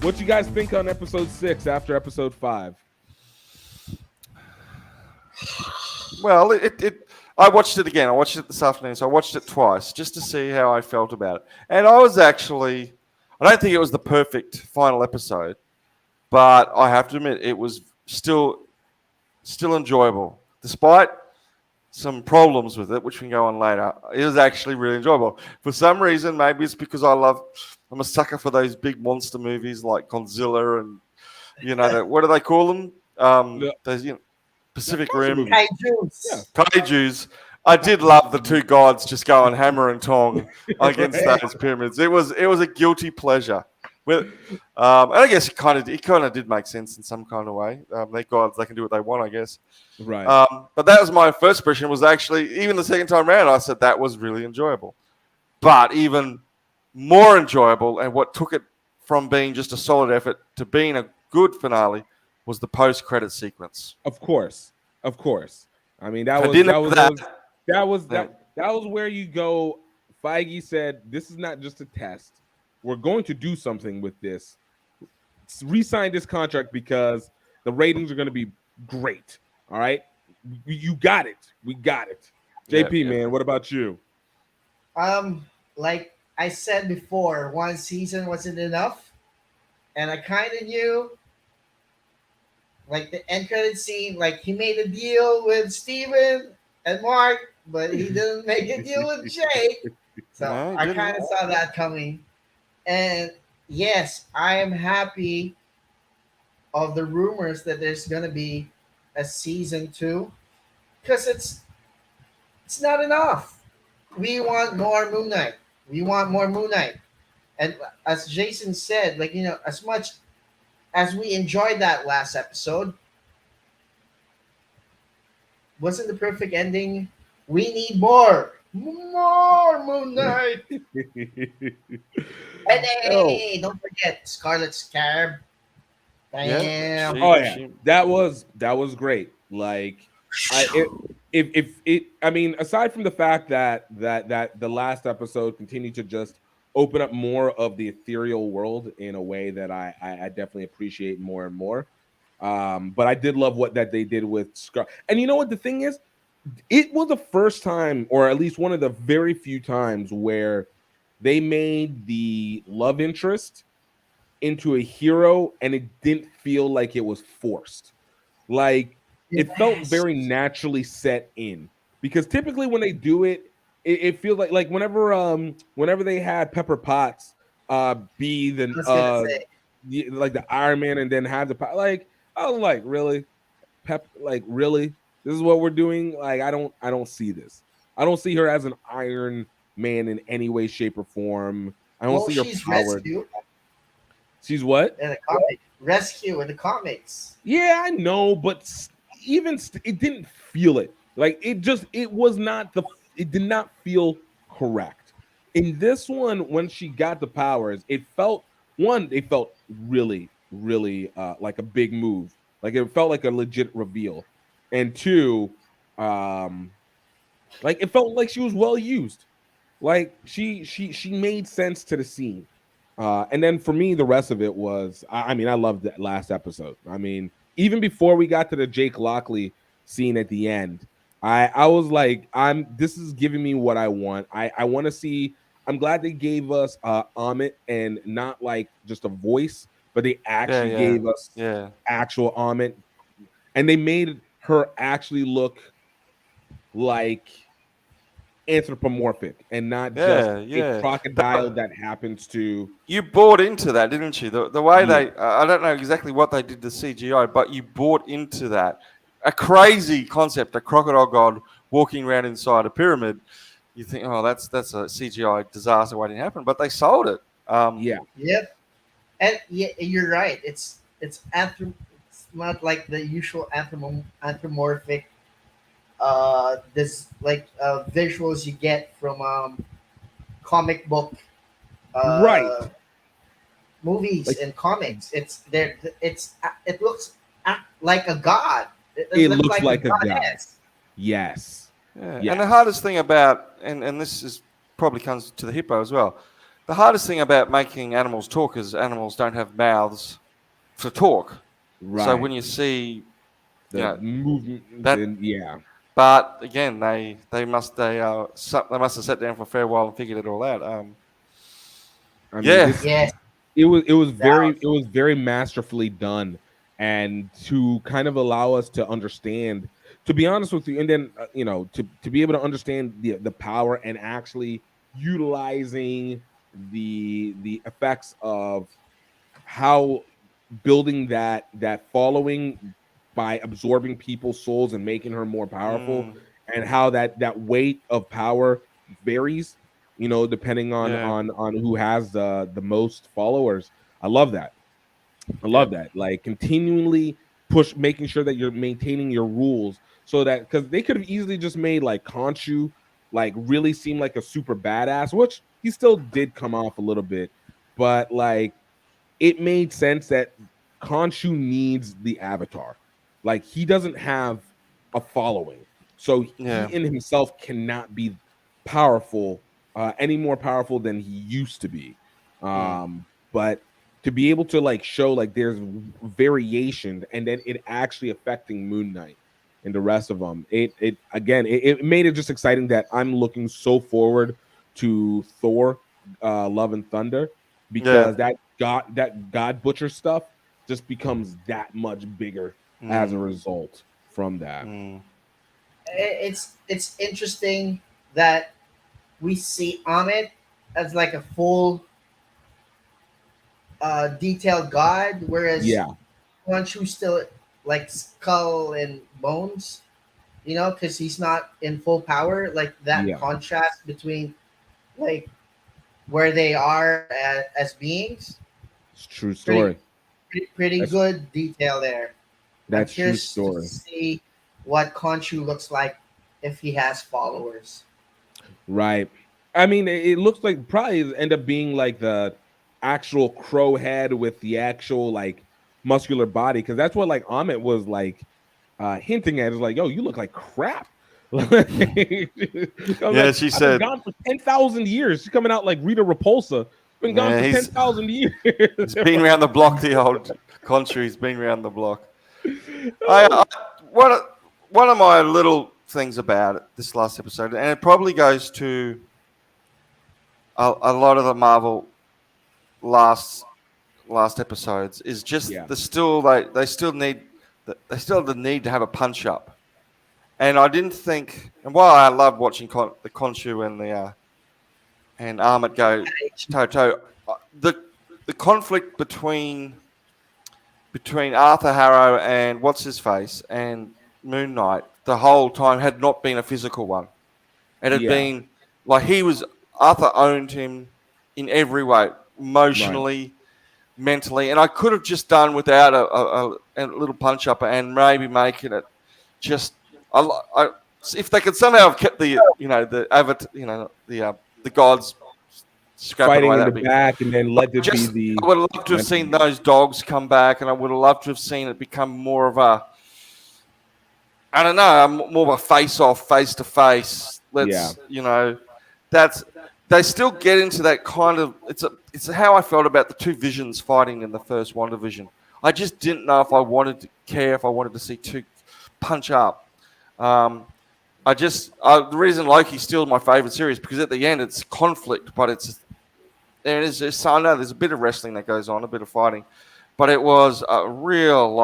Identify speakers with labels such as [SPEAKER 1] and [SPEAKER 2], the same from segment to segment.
[SPEAKER 1] What you guys think on episode 6 after episode 5?
[SPEAKER 2] Well, I watched it again. I watched it this afternoon, so I watched it twice just to see how I felt about it. And I was actually, I don't think it was the perfect final episode, but I have to admit it was still enjoyable, despite some problems with it, which we can go on later. It was actually really enjoyable. For some reason, maybe it's because I'm a sucker for those big monster movies like Godzilla and what do they call them? Those Pacific Rim
[SPEAKER 3] Kaijus.
[SPEAKER 2] kaijus. I did love the two gods just going hammer and tong against those pyramids. It was a guilty pleasure. And I guess it kind of did make sense in some kind of way. They're gods; they can do what they want, I guess.
[SPEAKER 1] Right.
[SPEAKER 2] But that was my first impression. Was actually even the second time around, I said that was really enjoyable. But even more enjoyable, and what took it from being just a solid effort to being a good finale, was the post-credit sequence.
[SPEAKER 1] Of course. I mean, that was where you go. Feige said, "This is not just a test. We're going to do something with this. Resign this contract because the ratings are going to be great. All right, you got it. We got it." JP, man, what about you?
[SPEAKER 3] Like I said before, one season wasn't enough, and I kind of knew. Like the end credit scene, like he made a deal with Steven and Mark, but he didn't make a deal with Jake. So I kind of saw that coming. And yes, I am happy of the rumors that there's gonna be a season 2, because it's not enough. We want more Moon Knight. We want more Moon Knight. And as Jason said, like as much as we enjoyed that last episode, wasn't the perfect ending. We need more Moon Knight. And hey, don't forget Scarlet Scarab. Damn.
[SPEAKER 1] That was great. Like, I mean, aside from the fact that the last episode continued to just open up more of the ethereal world in a way that I definitely appreciate more and more. But I did love what that they did with Scar. And you know what the thing is? It was the first time, or at least one of the very few times, where they made the love interest into a hero and it didn't feel like it was forced. Like, it felt very naturally set in. Because typically when they do it, it feels like whenever they had Pepper Potts be the like the Iron Man and then have the like, I was like, really? Really? This is what we're doing? Like, I don't see this. I don't see her as an Iron Man in any way, shape, or form. I don't see her powered. She's what?
[SPEAKER 3] In the comic. Rescue in the comics.
[SPEAKER 1] Yeah, I know, but even it didn't feel it. Like, it did not feel correct. In this one, when she got the powers, it felt really, really like a big move. Like, it felt like a legit reveal. And two, like, it felt like she was well used. Like, she made sense to the scene. And then for me, the rest of it was, I mean, I loved that last episode. I mean, even before we got to the Jake Lockley scene at the end, I was like, this is giving me what I want. I want to see. I'm glad they gave us Amit, and not like just a voice, but they actually gave us actual Amit, and they made her actually look like anthropomorphic and not just a crocodile that happens to.
[SPEAKER 2] You bought into that, didn't you? The way they, I don't know exactly what they did to CGI, but you bought into that. A crazy concept, a crocodile god walking around inside a pyramid. You think, oh, that's a CGI disaster waiting to happen, but they sold it.
[SPEAKER 3] Yep. And you're right. It's not like the usual anthropomorphic visuals you get from comic book
[SPEAKER 1] right
[SPEAKER 3] movies and comics. It looks like a god.
[SPEAKER 1] It looks like a god. Yes.
[SPEAKER 2] Yeah. Yes. And the hardest thing about, and this is probably comes to the hippo as well, the hardest thing about making animals talk is animals don't have mouths to talk.
[SPEAKER 1] Right.
[SPEAKER 2] So when you see,
[SPEAKER 1] the movement,
[SPEAKER 2] that-
[SPEAKER 1] yeah.
[SPEAKER 2] but again, they must have sat down for a fair while and figured it all out.
[SPEAKER 1] I mean,
[SPEAKER 2] Yeah.
[SPEAKER 3] Yes.
[SPEAKER 1] it was very
[SPEAKER 3] was-
[SPEAKER 1] it was very masterfully done, and to kind of allow us to understand, to be honest with you, and then to be able to understand the power and actually utilizing the effects of how building that following by absorbing people's souls and making her more powerful, and how that weight of power varies, depending on
[SPEAKER 2] Yeah.
[SPEAKER 1] on who has the most followers. I love that. I love that. Like, continually making sure that you're maintaining your rules, so that, because they could have easily just made like Khonshu like really seem like a super badass, which he still did come off a little bit, but like it made sense that Khonshu needs the avatar. Like, he doesn't have a following, so
[SPEAKER 2] Yeah.
[SPEAKER 1] he in himself cannot be powerful, any more powerful than he used to be. But to be able to like show like there's variation, and then it actually affecting Moon Knight and the rest of them, it made it just exciting that I'm looking so forward to Thor, Love and Thunder, because that God Butcher stuff just becomes that much bigger as a result from that.
[SPEAKER 3] It's interesting that we see Amit as like a full detailed god, whereas
[SPEAKER 1] Yeah,
[SPEAKER 3] Khonshu's still like skull and bones, because he's not in full power. Like that
[SPEAKER 1] Yeah.
[SPEAKER 3] contrast between like where they are as beings.
[SPEAKER 1] it's a true story.
[SPEAKER 3] Pretty
[SPEAKER 1] That's-
[SPEAKER 3] good detail there.
[SPEAKER 1] That's
[SPEAKER 3] I'm
[SPEAKER 1] true
[SPEAKER 3] curious
[SPEAKER 1] story.
[SPEAKER 3] to see what Khonshu looks like if he has followers.
[SPEAKER 1] Right. I mean, it looks like probably end up being like the actual crow head with the actual like muscular body, because that's what like Amit was like hinting at, is like, yo, you look like crap.
[SPEAKER 2] Yeah, she
[SPEAKER 1] I've
[SPEAKER 2] said-
[SPEAKER 1] been gone for 10,000 years. She's coming out like Rita Repulsa. Been gone
[SPEAKER 2] Yeah,
[SPEAKER 1] for
[SPEAKER 2] he's-
[SPEAKER 1] 10,000 years.
[SPEAKER 2] He's been around the block, the old Khonshu. He's been around the block. One of my little things about it, this last episode, and it probably goes to a lot of the Marvel last episodes, is just
[SPEAKER 1] Yeah.
[SPEAKER 2] they still have the need to have a punch up. And I didn't think, and while I love watching the Khonshu and Amit go toe to toe, the conflict between Arthur Harrow and what's his face and Moon Knight the whole time had not been a physical one. It had
[SPEAKER 1] Yeah.
[SPEAKER 2] been like Arthur owned him in every way, emotionally, mentally, and I could have just done without a little punch up and maybe making it just. If they could somehow have kept the gods scrapping
[SPEAKER 1] Fighting
[SPEAKER 2] away,
[SPEAKER 1] in
[SPEAKER 2] that'd
[SPEAKER 1] the
[SPEAKER 2] be
[SPEAKER 1] back, and then let it
[SPEAKER 2] just,
[SPEAKER 1] be the.
[SPEAKER 2] I would have loved to have seen those dogs come back, and I would have loved to have seen it become more of a, I don't know, more of a face-off, face-to-face. They still get into that kind of. It's how I felt about the two Visions fighting in the first WandaVision. I just didn't know if I wanted to see two punch up. The reason Loki's still my favorite series, because at the end it's conflict, but I know there's a bit of wrestling that goes on, a bit of fighting, but it was a real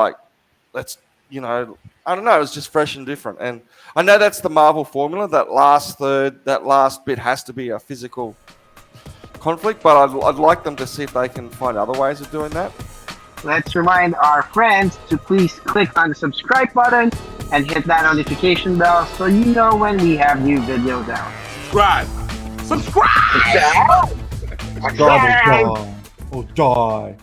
[SPEAKER 2] I don't know, it was just fresh and different. And I know that's the Marvel formula, that last third, that last bit has to be a physical conflict, but I'd like them to see if they can find other ways of doing that.
[SPEAKER 4] Let's remind our friends to please click on the subscribe button and hit that notification bell so you know when we have new videos out.
[SPEAKER 1] Subscribe.
[SPEAKER 5] Garbage dog. Oh, die.